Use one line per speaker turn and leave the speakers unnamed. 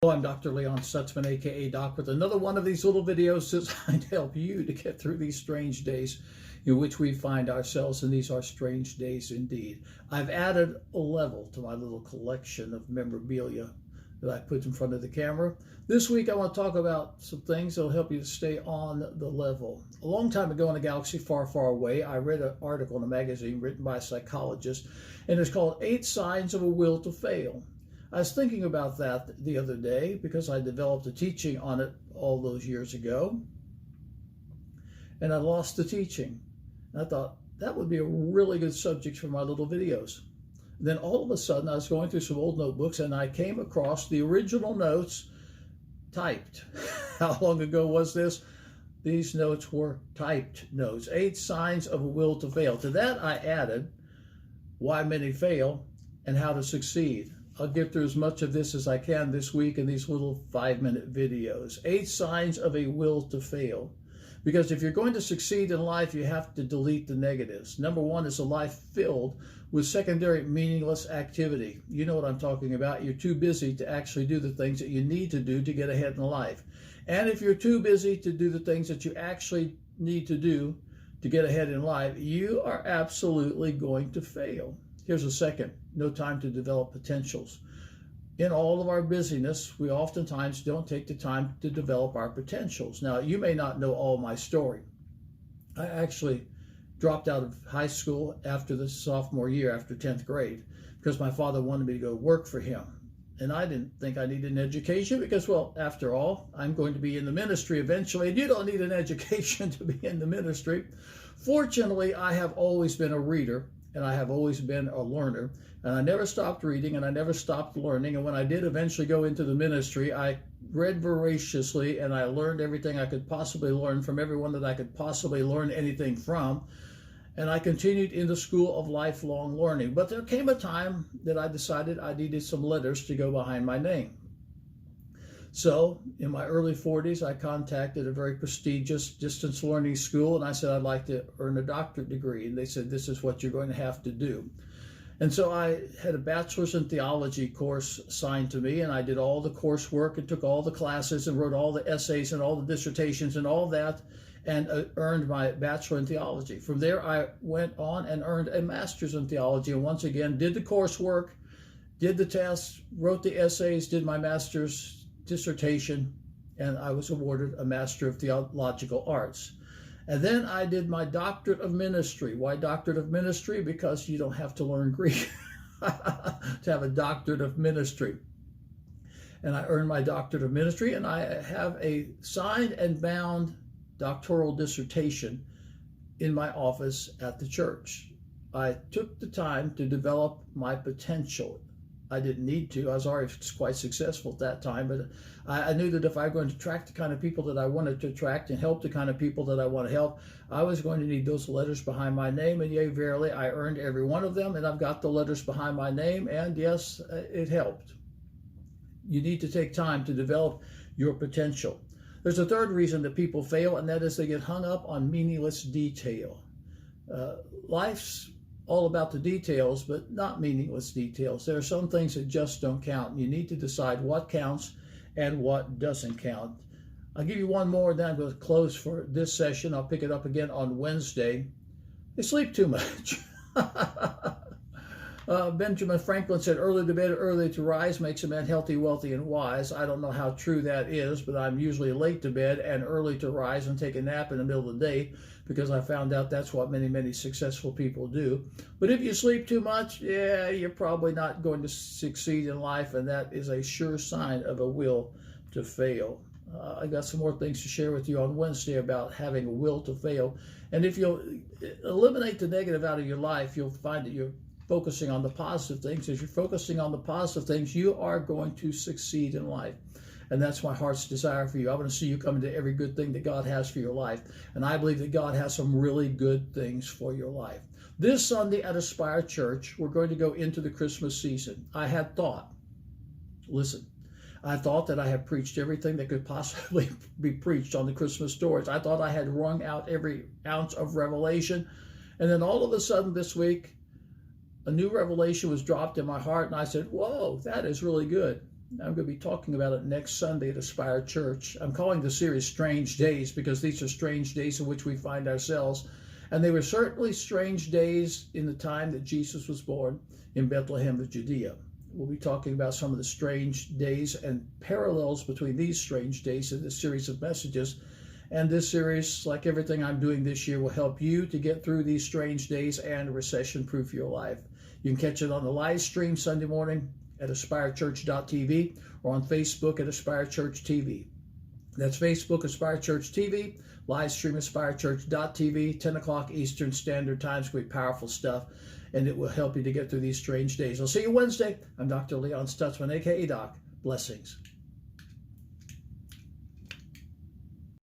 Hello, I'm Dr. Leon Stutzman, aka Doc, with another one of these little videos designed to help you to get through these strange days in which we find ourselves, and these are strange days indeed. I've added a level to my little collection of memorabilia that I put in front of the camera. This week I want to talk about some things that will help you to stay on the level. A long time ago in a galaxy far, far away, I read an article in a magazine written by a psychologist, and it's called 8 Signs of a Will to Fail. I was thinking about that the other day because I developed a teaching on it all those years ago, and I lost the teaching. And I thought that would be a really good subject for my little videos. And then all of a sudden I was going through some old notebooks and I came across the original notes typed. How long ago was this? These notes were typed notes. 8 Signs of a Will to Fail. To that I added why many fail and how to succeed. I'll get through as much of this as I can this week in these little 5-minute videos. 8 signs of a will to fail. Because if you're going to succeed in life, you have to delete the negatives. Number 1 is a life filled with secondary meaningless activity. You know what I'm talking about. You're too busy to actually do the things that you need to do to get ahead in life. And if you're too busy to do the things that you actually need to do to get ahead in life, you are absolutely going to fail. Here's a second. No time to develop potentials. In all of our busyness, we oftentimes don't take the time to develop our potentials. Now, you may not know all my story. I actually dropped out of high school after the sophomore year, after 10th grade, because my father wanted me to go work for him. And I didn't think I needed an education because, well, after all, I'm going to be in the ministry eventually, and you don't need an education to be in the ministry. Fortunately, I have always been a reader, and I have always been a learner, and I never stopped reading and I never stopped learning. And when I did eventually go into the ministry, I read voraciously and I learned everything I could possibly learn from everyone that I could possibly learn anything from. And I continued in the school of lifelong learning. But there came a time that I decided I needed some letters to go behind my name. So in my early 40s, I contacted a very prestigious distance learning school, and I said, I'd like to earn a doctorate degree. And they said, this is what you're going to have to do. And so I had a bachelor's in theology course assigned to me, and I did all the coursework and took all the classes and wrote all the essays and all the dissertations and all that, and earned my bachelor in theology. From there, I went on and earned a master's in theology, and once again, did the coursework, did the tests, wrote the essays, did my master's dissertation, and I was awarded a Master of Theological Arts. And then I did my Doctorate of Ministry. Why Doctorate of Ministry? Because you don't have to learn Greek to have a Doctorate of Ministry. And I earned my Doctorate of Ministry, and I have a signed and bound doctoral dissertation in my office at the church. I took the time to develop my potential. I didn't need to. I was already quite successful at that time, but I knew that if I was going to attract the kind of people that I wanted to attract and help the kind of people that I want to help, I was going to need those letters behind my name, and yea, verily, I earned every one of them, and I've got the letters behind my name, and yes, it helped. You need to take time to develop your potential. There's a third reason that people fail, and that is they get hung up on meaningless detail. Life's all about the details, but not meaningless details. There are some things that just don't count, and you need to decide what counts and what doesn't count. I'll give you one more, then I'm going to close for this session. I'll pick it up again on Wednesday. They sleep too much. Benjamin Franklin said, early to bed, early to rise makes a man healthy, wealthy, and wise. I don't know how true that is, but I'm usually late to bed and early to rise and take a nap in the middle of the day, because I found out that's what many, many successful people do. But if you sleep too much, yeah, you're probably not going to succeed in life, and that is a sure sign of a will to fail. I got some more things to share with you on Wednesday about having a will to fail. And if you'll eliminate the negative out of your life, you'll find that you're focusing on the positive things. As you're focusing on the positive things, you are going to succeed in life. And that's my heart's desire for you. I want to see you come into every good thing that God has for your life. And I believe that God has some really good things for your life. This Sunday at Aspire Church, we're going to go into the Christmas season. I had thought, listen, I thought that I had preached everything that could possibly be preached on the Christmas stories. I thought I had wrung out every ounce of revelation. And then all of a sudden this week, a new revelation was dropped in my heart, and I said, whoa, that is really good. I'm going to be talking about it next Sunday at Aspire Church. I'm calling the series Strange Days because these are strange days in which we find ourselves. And they were certainly strange days in the time that Jesus was born in Bethlehem of Judea. We'll be talking about some of the strange days and parallels between these strange days in this series of messages. And this series, like everything I'm doing this year, will help you to get through these strange days and recession-proof your life. You can catch it on the live stream Sunday morning at aspirechurch.tv or on Facebook at Aspire Church TV. That's Facebook, Aspire Church TV, live stream aspirechurch.tv, 10 o'clock Eastern Standard Time. It's great, powerful stuff, and it will help you to get through these strange days. I'll see you Wednesday. I'm Dr. Leon Stutzman, a.k.a. Doc. Blessings.